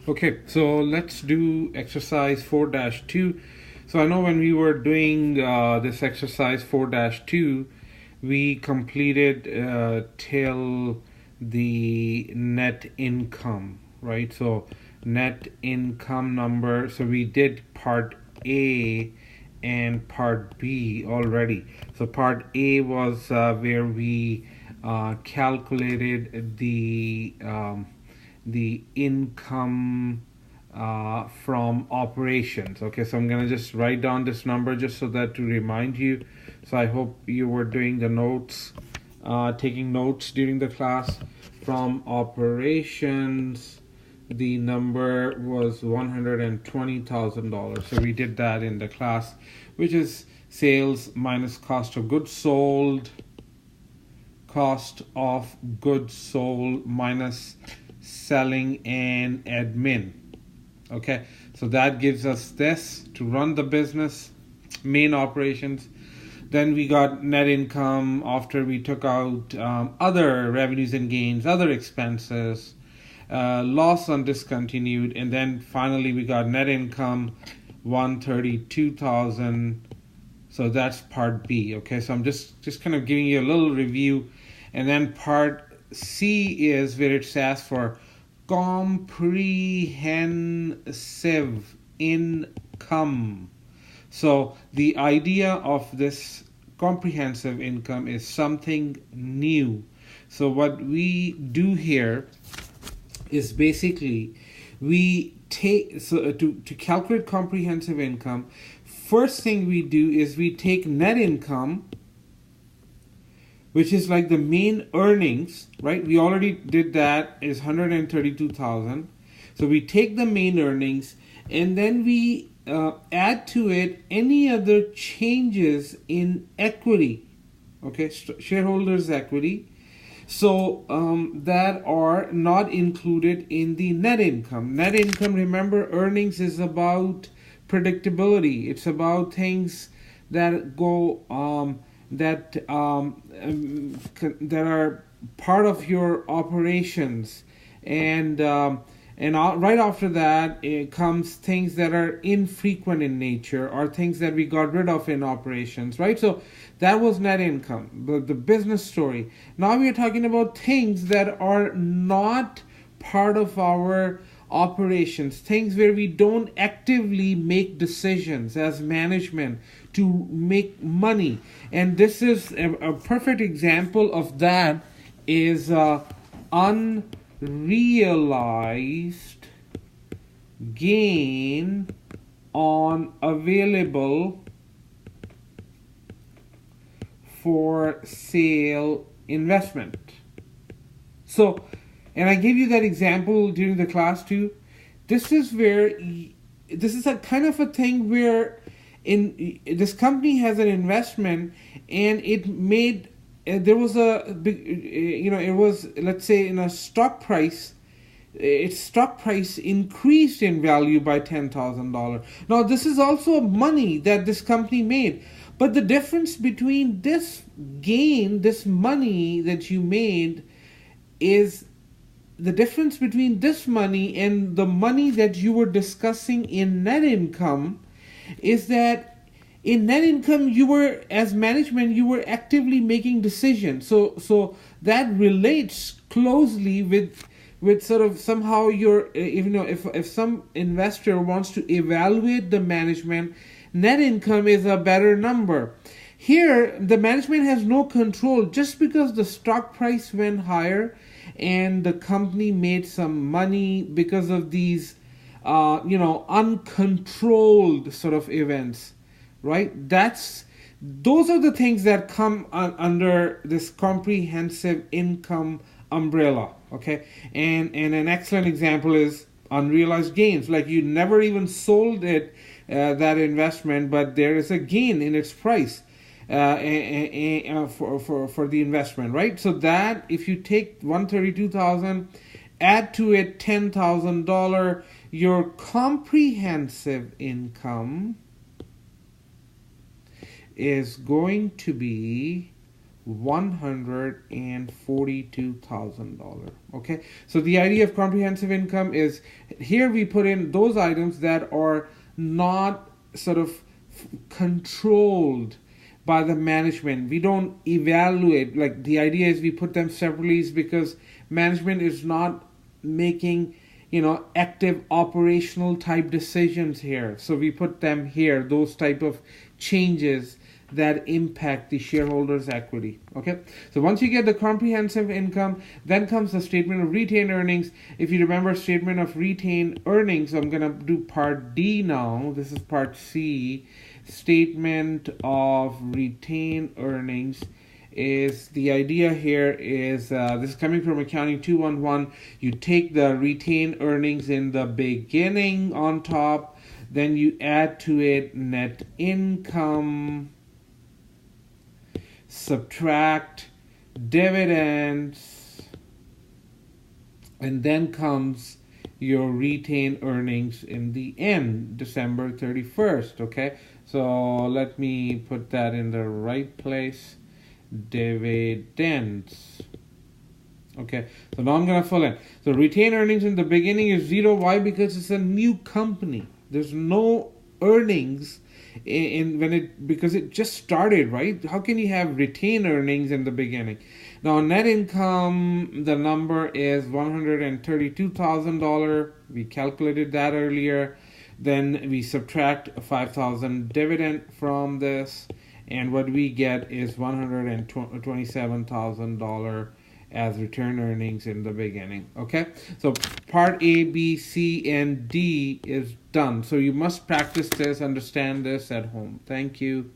Okay, so let's do exercise 4-2. So I know when we were doing this exercise 4-2, we completed till the net income, right? So net income number. So we did part A and part B already. So part A was where we calculated the income from operations. Okay, so I'm gonna just write down this number just so that to remind you. So I hope you were doing the notes, taking notes during the class. From operations, the number was $120,000. So we did that in the class, which is sales minus cost of goods sold, cost of goods sold minus selling and admin. Okay, so that gives us this to run the business, main operations. Then we got net income after we took out other revenues and gains, other expenses, loss on discontinued, and then finally we got net income 132,000. So that's part B. Okay, so I'm just kind of giving you a little review, and then part C is where it asks for comprehensive income. So the idea of this comprehensive income is something new. So what we do here is basically we take, so to calculate comprehensive income, first thing we do is we take net income, which is like the main earnings, right? We already did that, is 132,000. So we take the main earnings and then we add to it any other changes in equity, okay, shareholders' equity, so that are not included in the net income. Net income, remember, earnings is about predictability. It's about things that go that are part of your operations, and right after that it comes things that are infrequent in nature or things that we got rid of in operations, right? So that was net income, the business story. Now we are talking about things that are not part of our operations, things where we don't actively make decisions as management to make money. And this is a perfect example of that is unrealized gain on available for sale investment. So, and I gave you that example during the class too. This is where, this is a kind of a thing where in this company has an investment and it made, there was a big, it was, let's say in a stock price, its stock price increased in value by $10,000. Now this is also money that this company made. But the difference between this gain, this money that you made, is the difference between this money and the money that you were discussing in net income is that in net income, you were, as management, you were actively making decisions. So that relates closely with sort of somehow your, if some investor wants to evaluate the management, net income is a better number. Here, the management has no control. Just because the stock price went higher and the company made some money because of these, uncontrolled sort of events, right? Those are the things that come under this comprehensive income umbrella, okay? And an excellent example is unrealized gains. Like you never even sold it, that investment, but there is a gain in its price for the investment, right? So that if you take 132,000, add to it $10,000, your comprehensive income is going to be $142,000. Okay, so the idea of comprehensive income is here we put in those items that are not sort of controlled by the management. We don't evaluate, like the idea is we put them separately is because management is not making active operational type decisions here, so we put them here, those type of changes that impact the shareholders' equity. Okay, so once you get the comprehensive income, then comes the statement of retained earnings. If you remember statement of retained earnings, I'm gonna do part D now. This is part C. Statement of retained earnings is the idea here is this is coming from accounting 211. You take the retained earnings in the beginning on top, then you add to it net income, subtract dividends, and then comes your retained earnings in the end, December 31st. Okay, so let me put that in the right place. Dividends. Okay, so now I'm gonna fill in. So retained earnings in the beginning is 0. Why? Because it's a new company. There's no earnings because it just started, right? How can you have retained earnings in the beginning? Now net income, the number is $132,000. We calculated that earlier. Then we subtract $5,000 dividend from this, and what we get is $127,000 as return earnings in the beginning. Okay, so part A, B, C, and D is done. So you must practice this, understand this at home. Thank you.